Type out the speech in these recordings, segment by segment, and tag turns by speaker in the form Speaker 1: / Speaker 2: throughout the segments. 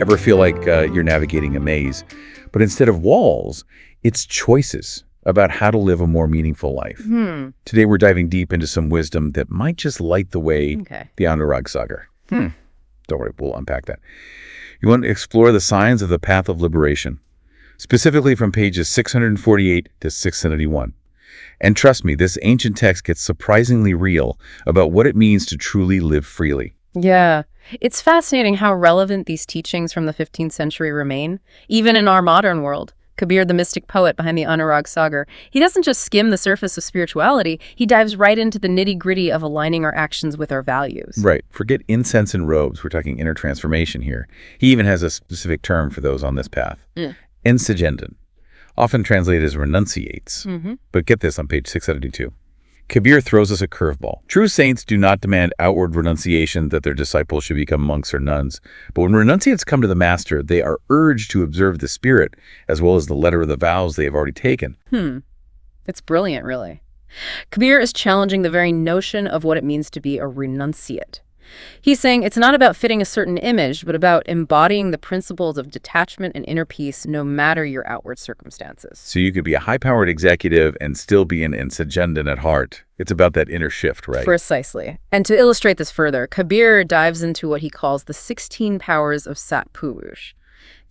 Speaker 1: Ever feel like you're navigating a maze? But instead of walls, it's choices about how to live a more meaningful life. Today, we're diving deep into some wisdom that might just light the way, the Anurag Sagar. Don't worry, we'll unpack that. You want to explore the signs of the path of liberation, specifically from pages 648 to 671. And trust me, this ancient text gets surprisingly real about what it means to truly live freely.
Speaker 2: Yeah, it's fascinating how relevant these teachings from the 15th century remain, even in our modern world. Kabir, the mystic poet behind the Anurag Sagar, he doesn't just skim the surface of spirituality, he dives right into the nitty-gritty of aligning our actions with our values.
Speaker 1: Right. Forget incense and robes. We're talking inner transformation here. He even has a specific term for those on this path. Ensagenden, often translated as renunciates. But get this on page 672. Kabir throws us a curveball. True saints do not demand outward renunciation that their disciples should become monks or nuns. But when renunciates come to the master, they are urged to observe the spirit as well as the letter of the vows they have already taken.
Speaker 2: It's brilliant, really. Kabir is challenging the very notion of what it means to be a renunciate. He's saying it's not about fitting a certain image, but about embodying the principles of detachment and inner peace no matter your outward circumstances.
Speaker 1: So you could be a high-powered executive and still be an ensagenden at heart. It's about that inner shift, right?
Speaker 2: Precisely. And to illustrate this further, Kabir dives into what he calls the 16 powers of Sat Purush.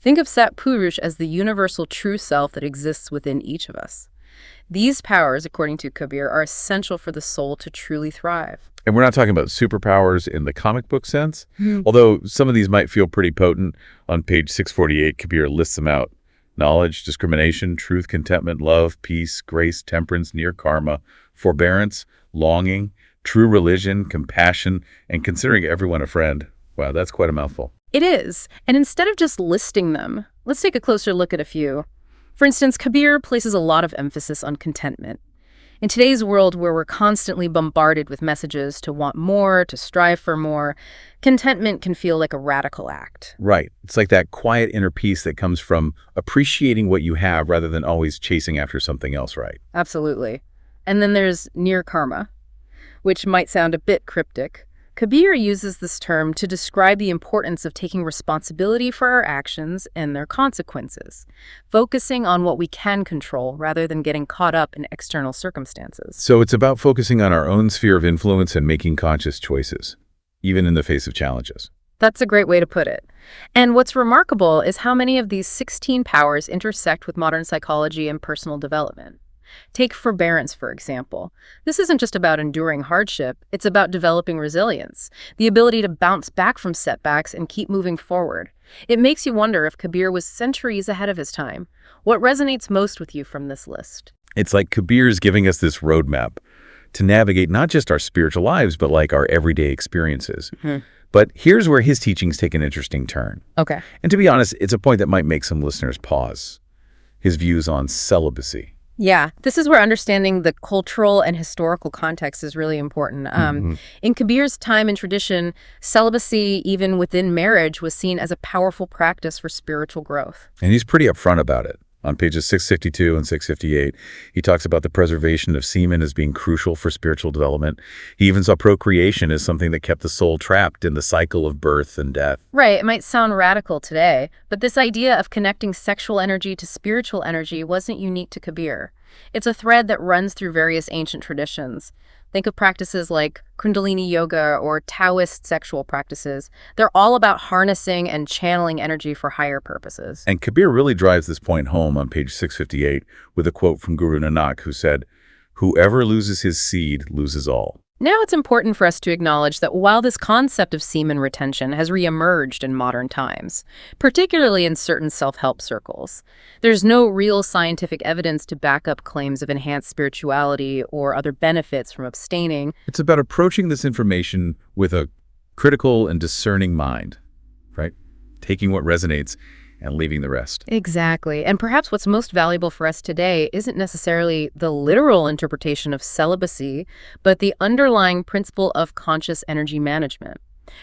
Speaker 2: Think of Sat Purush as the universal true self that exists within each of us. These powers, according to Kabir, are essential for the soul to truly thrive.
Speaker 1: And we're not talking about superpowers in the comic book sense, although some of these might feel pretty potent. On page 648, Kabir lists them out. Knowledge, discrimination, truth, contentment, love, peace, grace, temperance, near karma, forbearance, longing, true religion, compassion, and considering everyone a friend. Wow, that's quite a mouthful.
Speaker 2: It is. And instead of just listing them, let's take a closer look at a few. For instance, Kabir places a lot of emphasis on contentment. In today's world where we're constantly bombarded with messages to want more, to strive for more, contentment can feel like a radical act.
Speaker 1: Right. It's like that quiet inner peace that comes from appreciating what you have rather than always chasing after something else, right?
Speaker 2: Absolutely. And then there's near karma, which might sound a bit cryptic. Kabir uses this term to describe the importance of taking responsibility for our actions and their consequences, focusing on what we can control rather than getting caught up in external circumstances.
Speaker 1: So it's about focusing on our own sphere of influence and making conscious choices, even in the face of challenges.
Speaker 2: That's a great way to put it. And what's remarkable is how many of these 16 powers intersect with modern psychology and personal development. Take forbearance, for example. This isn't just about enduring hardship, it's about developing resilience, the ability to bounce back from setbacks and keep moving forward. It makes you wonder if Kabir was centuries ahead of his time. What resonates most with you from this list?
Speaker 1: It's like Kabir's giving us this roadmap to navigate not just our spiritual lives, but like our everyday experiences. But here's where his teachings take an interesting turn.
Speaker 2: Okay.
Speaker 1: And to be honest, it's a point that might make some listeners pause. His views on celibacy.
Speaker 2: Yeah, this is where understanding the cultural and historical context is really important. In Kabir's time and tradition, celibacy, even within marriage, was seen as a powerful practice for spiritual growth.
Speaker 1: And he's pretty upfront about it. On pages 652 and 658, he talks about the preservation of semen as being crucial for spiritual development. He even saw procreation as something that kept the soul trapped in the cycle of birth and death.
Speaker 2: Right, it might sound radical today, but this idea of connecting sexual energy to spiritual energy wasn't unique to Kabir. It's a thread that runs through various ancient traditions. Think of practices like Kundalini yoga or Taoist sexual practices. They're all about harnessing and channeling energy for higher purposes.
Speaker 1: And Kabir really drives this point home on page 658 with a quote from Guru Nanak, who said, "Whoever loses his seed loses all."
Speaker 2: Now it's important for us to acknowledge that while this concept of semen retention has reemerged in modern times, particularly in certain self-help circles, there's no real scientific evidence to back up claims of enhanced spirituality or other benefits from abstaining.
Speaker 1: It's about approaching this information with a critical and discerning mind, right? Taking what resonates and leaving the rest.
Speaker 2: Exactly. And perhaps what's most valuable for us today isn't necessarily the literal interpretation of celibacy, but the underlying principle of conscious energy management.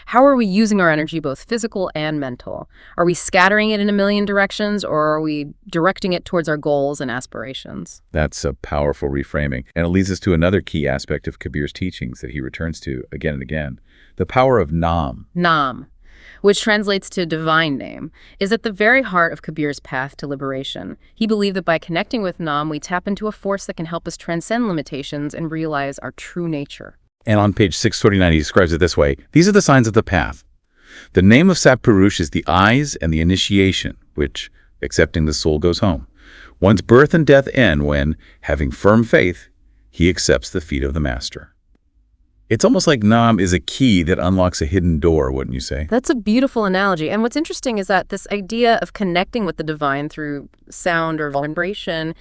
Speaker 2: How are we using our energy, both physical and mental? Are we scattering it in a million directions, or are we directing it towards our goals and aspirations?
Speaker 1: That's a powerful reframing. And it leads us to another key aspect of Kabir's teachings that he returns to again and again, the power of Naam.
Speaker 2: Naam. which translates to divine name, is at the very heart of Kabir's path to liberation. He believed that by connecting with Naam, we tap into a force that can help us transcend limitations and realize our true nature.
Speaker 1: And on page 649, he describes it this way. These are the signs of the path. The name of Sat Purush is the eyes and the initiation, which, accepting the soul, goes home. One's birth and death end when, having firm faith, he accepts the feet of the master. It's almost like Naam is a key that unlocks a hidden door, wouldn't you say?
Speaker 2: That's a beautiful analogy. And what's interesting is that this idea of connecting with the divine through sound or vibration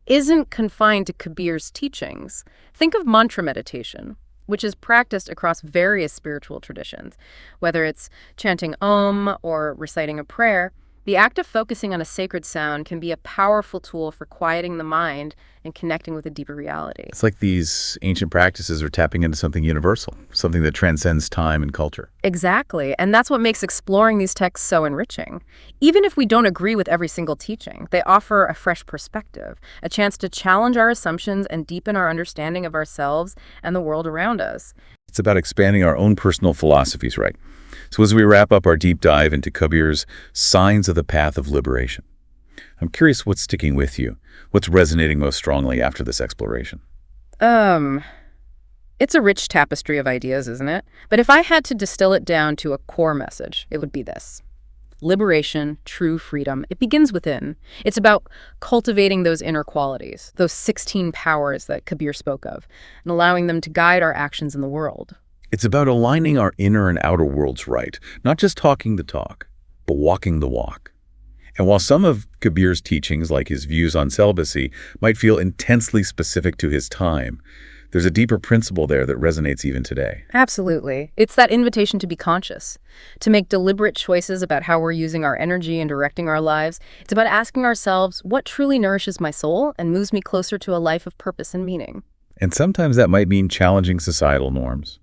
Speaker 2: isn't confined to Kabir's teachings. Think of mantra meditation, which is practiced across various spiritual traditions. Whether it's chanting Om or reciting a prayer, the act of focusing on a sacred sound can be a powerful tool for quieting the mind and connecting with a deeper reality.
Speaker 1: It's like these ancient practices are tapping into something universal, something that transcends time and culture.
Speaker 2: Exactly, and that's what makes exploring these texts so enriching. Even if we don't agree with every single teaching, they offer a fresh perspective, a chance to challenge our assumptions and deepen our understanding of ourselves and the world around us.
Speaker 1: It's about expanding our own personal philosophies, right? So as we wrap up our deep dive into Kabir's Signs of the Path of Liberation, I'm curious what's sticking with you. What's resonating most strongly after this exploration?
Speaker 2: It's a rich tapestry of ideas, isn't it? But if I had to distill it down to a core message, it would be this. Liberation, true freedom, it begins within. It's about cultivating those inner qualities, those 16 powers that Kabir spoke of, and allowing them to guide our actions in the world.
Speaker 1: It's about aligning our inner and outer worlds right, not just talking the talk, but walking the walk. And while some of Kabir's teachings, like his views on celibacy, might feel intensely specific to his time, there's a deeper principle there that resonates even today.
Speaker 2: Absolutely. It's that invitation to be conscious, to make deliberate choices about how we're using our energy and directing our lives. It's about asking ourselves, what truly nourishes my soul and moves me closer to a life of purpose and meaning?
Speaker 1: And sometimes that might mean challenging societal norms,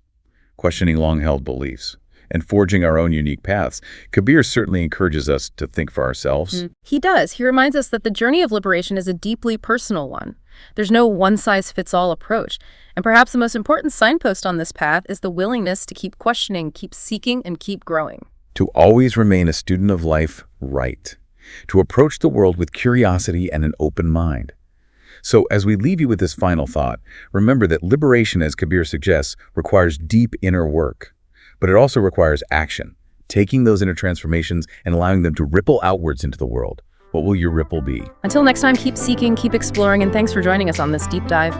Speaker 1: questioning long-held beliefs, and forging our own unique paths. Kabir certainly encourages us to think for ourselves.
Speaker 2: He does. He reminds us that the journey of liberation is a deeply personal one. There's no one-size-fits-all approach. And perhaps the most important signpost on this path is the willingness to keep questioning, keep seeking, and keep growing.
Speaker 1: To always remain a student of life right. To approach the world with curiosity and an open mind. So as we leave you with this final thought, remember that liberation, as Kabir suggests, requires deep inner work. But it also requires action, taking those inner transformations and allowing them to ripple outwards into the world. What will your ripple be?
Speaker 2: Until next time, keep seeking, keep exploring, and thanks for joining us on this deep dive.